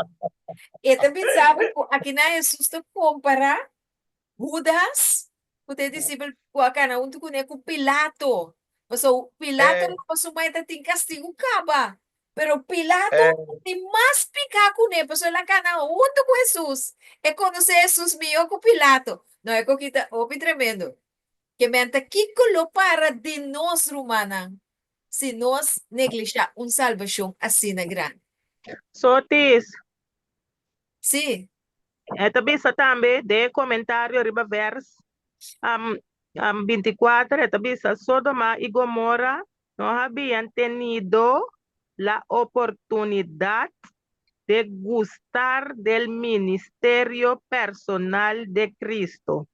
E também sabe, aqui na Jesus te comparar Judas, o teu discípulo, com a cana, junto com Pilato. Mas o Pilato não passou mais tem castigo, caba. Pero Pilato Eh, tem mais picar com ele, passou lá cana, junto com Jesus. É quando Jesus melhor com Pilato. Não é que kita, ouve tremendo. Que mente que colo para de nós, Romana, se nós negligenciar salvação assim na grande. Sotis, Sim, Tabisa também de comentário riba vers 24, Tabisa Sodoma y Gomorra no habían tenido la oportunidad de gustar del ministerio personal de Cristo,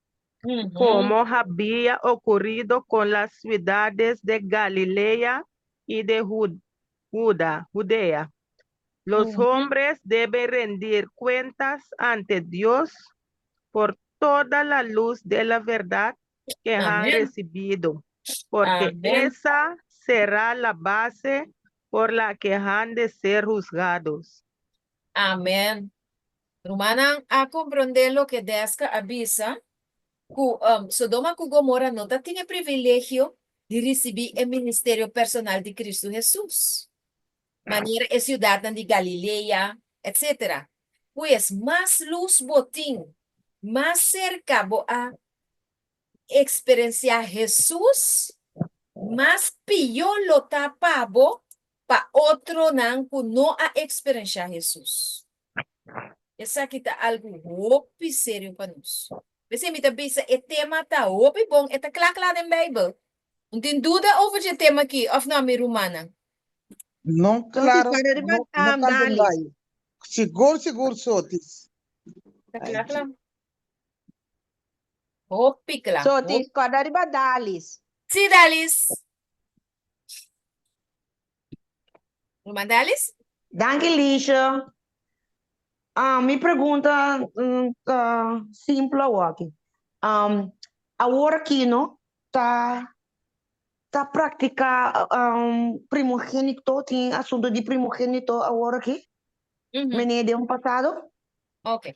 como había ocurrido con las ciudades de Galilea y de Judea. Los hombres deben rendir cuentas ante Dios por toda la luz de la verdad que han Amén. recibido, porque Amén. esa será la base por la que han de ser juzgados. Amém. Romana, a compreender lo que Desca avisa, que Sodoma e Gomorra não tinha privilégio de receber o ministério personal de Cristo Jesus. Maneira é cidade de Galileia, etc. Pois, mais luz botim, mais cerca a experienciar Jesus, mais pior lo tapabo para outro não a experienciar Jesus. Essa aqui tá algo muito sério para nós. Você me pensa, o tema tá muito bom, é claro na Bíblia. Não tem dúvida over o tema aqui, of não, minha romana. Não, claro, Sotis, não canto lá. Seguro, Sotis. Tá claro? Muito claro. Sotis, cada riba dalis. Sim, Dalis. Romana Dalis? Danke, Lisha. Mi pergunta simple aqui. Agora aqui, não? Tá prática primogênito, tem assunto de primogênito agora aqui? Menino de passado? Ok.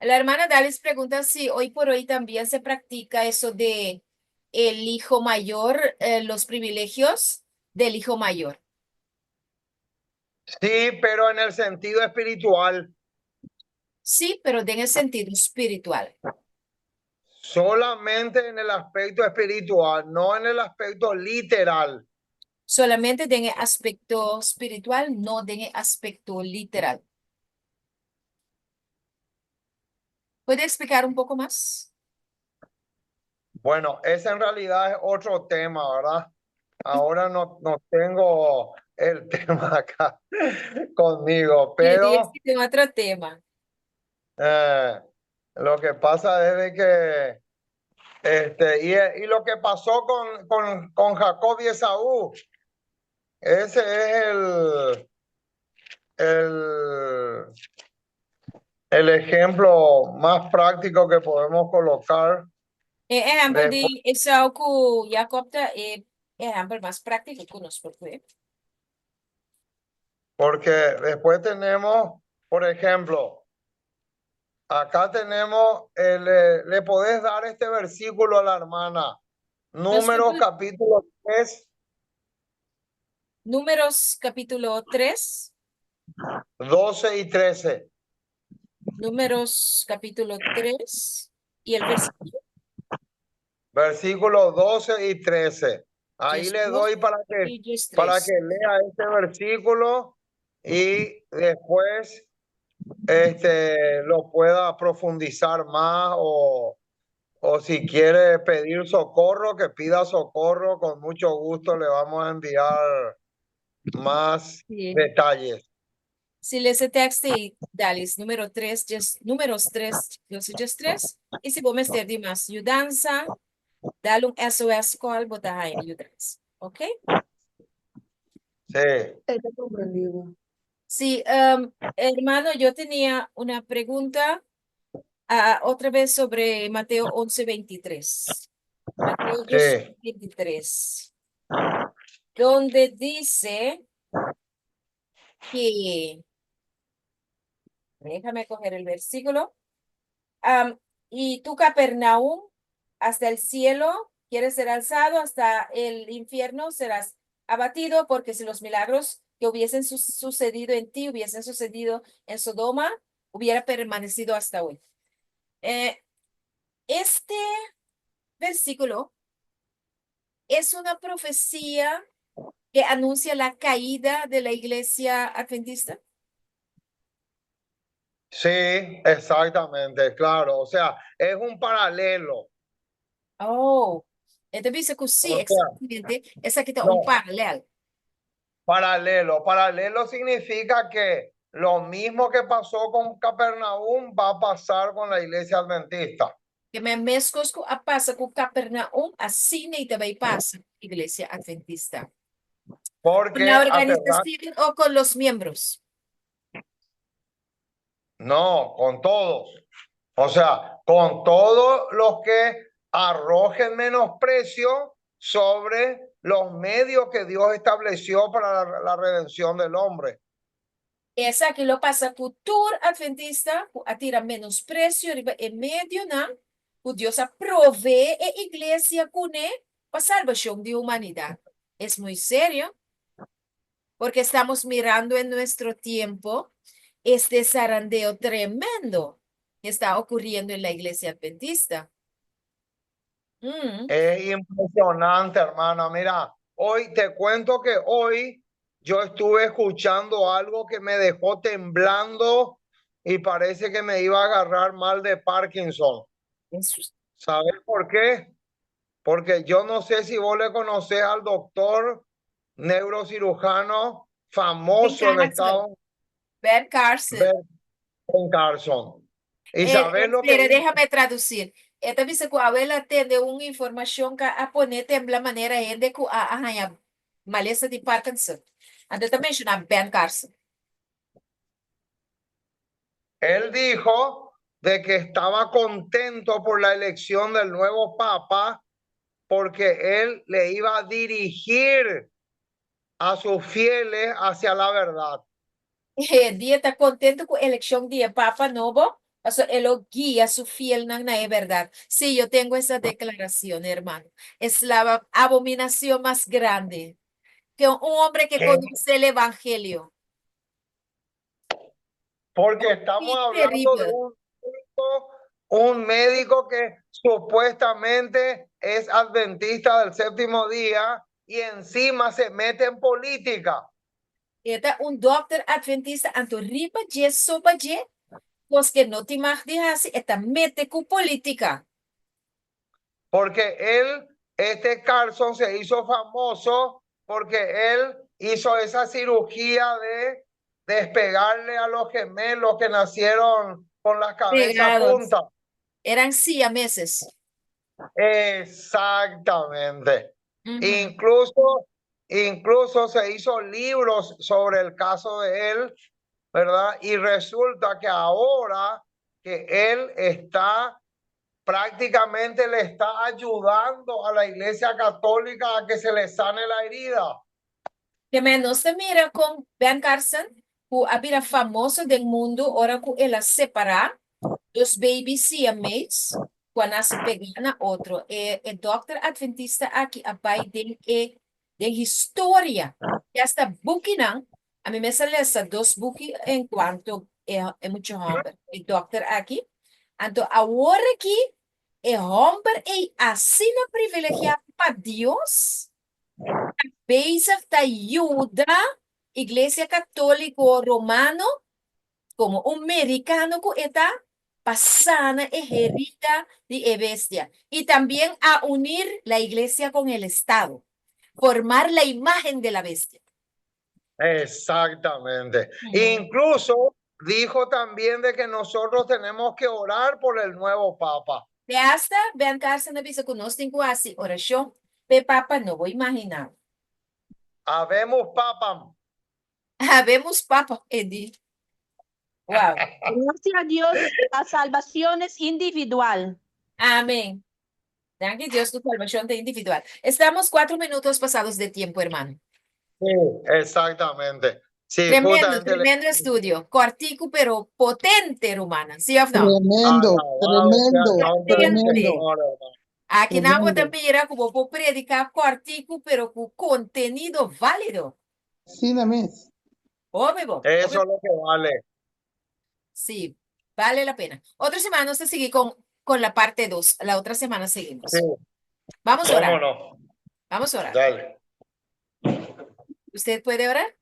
La hermana Dalis pregunta si hoy por hoy también se practica eso de el hijo mayor, los privilegios del hijo mayor. sí, pero en el sentido espiritual. Sí, pero en el sentido espiritual. Solamente en el aspecto espiritual, no en el aspecto literal. Solamente en el aspecto espiritual, no en el aspecto literal. ¿Puede explicar un poco más? Bueno, ese en realidad es otro tema, ¿verdad? Ahora no tengo el tema acá conmigo, Quería pero decir otro tema. lo que pasa es de que y lo que pasó con Jacob y Esaú, ese es el, el ejemplo más práctico que podemos colocar. Exemplo de- de Esau com Jacob é exemplo mais prático que nós porque porque después tenemos, por ejemplo, acá tenemos, le podés dar este versículo a la hermana, Números capítulo 3, Números capítulo 3, 12 y 13. Números capítulo 3 y el versículo Versículos 12 y 13. Ahí 10 le doy y 10 para que 3. lea este versículo y después lo pueda profundizar más o si quiere pedir socorro, que pida socorro, con mucho gusto le vamos a enviar más Sí. detalles. Se lê esse texto aí, Dalis, número 3, números 3, 12 e 3. E se vamos ter de mais ajudança, dá SOS call, botar aí ajudança. Ok? Sí, Está comprendido. Sí, hermano, yo tenía una pregunta otra vez sobre Mateo 11:23. Mateo sí. 23, donde dice que, déjame coger el versículo, y tú, Capernaum, hasta el cielo quieres ser alzado, hasta el infierno serás abatido, porque si los milagros que hubiesen sucedido en ti hubiesen sucedido en Sodoma, hubiera permanecido hasta hoy. Este versículo es una profecía que anuncia la caída de la iglesia adventista. Sí, exactamente, claro. O sea, es un paralelo. Oh, entonces dice que sí, O sea, exactamente. Esa aquí está un no, paralelo. paralelo. Paralelo significa que lo mismo que pasó con Capernaum va a pasar con la iglesia adventista. Que me mescos com a passa com Capernaum, assim nem também passa iglesia adventista. ¿Con Porque la aferrar, organización o con los miembros? no, con todos. O sea, con todos los que arrojen menosprecio sobre los medios que Dios estableció para la redención del hombre. Essa aqui lo passa cultura adventista, atira menosprecio en medio, ¿no? Dios provee a iglesia con para salvación de humanidad. Es muy serio, porque estamos mirando en nuestro tiempo este zarandeo tremendo que está ocurriendo en la iglesia adventista. Es impresionante, hermana. Mira, hoy te cuento que hoy yo estuve escuchando algo que me dejó temblando y parece que me iba a agarrar mal de Parkinson. Jesús. ¿Sabes por qué? Porque yo no sé si vos le conocés al doctor neurocirujano famoso en Estados Ben Carson. Ben Carson. ¿Y sabes lo que Espera, dice? déjame traducir. Esta vez que a ela atende uma informação que a poner tembla maneira ainda que a maleza de Parkinson. Anda também chama Ben Carson. Él dijo de que estaba contento por la elección del nuevo papa porque él le iba a dirigir a sus fieles hacia la verdad. Dia está contente com a eleição de Papa Novo, porque ele guia su fiel na verdade. Sí, yo tengo esa declaración, hermano. Es la abominación más grande que un hombre que ¿Qué? conoce el evangelio. Porque estamos Qué hablando de terrible. un médico que supuestamente es adventista del séptimo día y encima se mete en política. Eta dokter adventista anto riba je sopa je, pues que no te imaginas, eta mete cu política. Porque este Carlson se hizo famoso porque él hizo esa cirugía de despegarle a los gemelos que nacieron con las cabezas Pegados. juntas. Eran siameses. Exactamente. Ujú. Incluso se hizo libros sobre el caso de él, ¿verdad? Y resulta que ahora que él prácticamente le está ayudando a la Iglesia Católica a que se le sane la herida. Que menos se mira con Ben Carson, que había famoso del mundo, ahora que él separa los baby siamese, cuando se pegan a otro. El doctor adventista aquí, abai de historia. Ya está booking, a mí me sale esa dos booking en cuanto es mucho hombre. El doctor aquí, entonces ahora aquí, el hombre es así no privilegiado para Dios. Bezig te ayuda, Iglesia Católico Romano, como un americano que está pasando herida de bestia. Y también a unir la iglesia con el Estado, formar la imagen de la bestia. Exactamente. Ujú. Incluso dijo también de que nosotros tenemos que orar por el nuevo Papa. De hasta, Ben Carson avisa que nos tengo así, oración, pe Papa no voy a imaginar. Habemos Papa. Habemos Papa, Eddie. Wow. Gracias a Dios, la salvación es individual. Amén. Gracias Dios, tu salvación de individual. Estamos 4 minutos pasados de tiempo, hermano. Sí, exactamente. Sí, Tremendo, justamente tremendo estudio. Cortico, pero potente, Romana. ¿Sí o no? Tremendo, Alabado sea tremendo, el nombre del Potente. tremendo. Señor, hermano. Aquí no Tremendo. también era como por predicar cortico, pero con contenido válido. Sí, Namis. Obvio. Eso es lo que vale. Sí, vale la pena. Otra semana se sigue con la parte 2. La otra semana seguimos. Sí, Vamos a cómo orar. no. Vamos a orar. Dale. ¿Usted puede orar?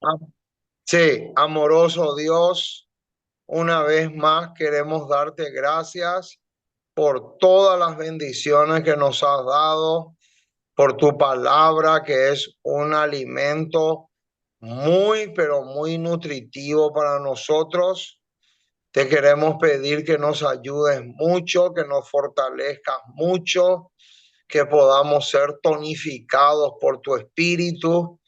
Sí, amoroso Dios, una vez más queremos darte gracias por todas las bendiciones que nos has dado, por tu palabra que es un alimento muy, pero muy nutritivo para nosotros. Te queremos pedir que nos ayudes mucho, que nos fortalezcas mucho, que podamos ser tonificados por tu espíritu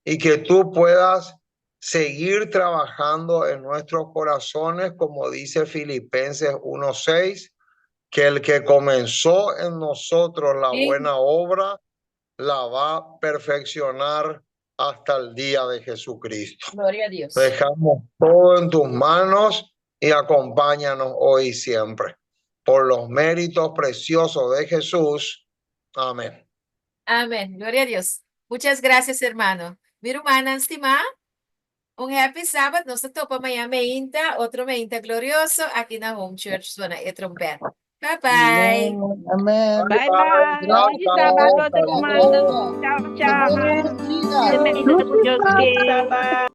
y que tú puedas seguir trabajando en nuestros corazones, como dice Filipenses 1:6, que el que comenzó en nosotros la Sí. buena obra la va a perfeccionar hasta el día de Jesucristo. Gloria a Dios. Dejamos todo en tus manos y acompáñanos hoy y siempre. Por los méritos preciosos de Jesús. Amén. Amén. Gloria a Dios. Muchas gracias, hermano. Mi hermana estimada, un happy Sabbath. Nos topa amanhã meinta, outro meinta glorioso aqui na Home Church, Zona e Trompeta. Bye, bye. Amén. Bye, bye. Chao, Feliz chao. sábado, Hasta hermano. luego. Chao, Que chao. Dios bendiga. Semana de Dios que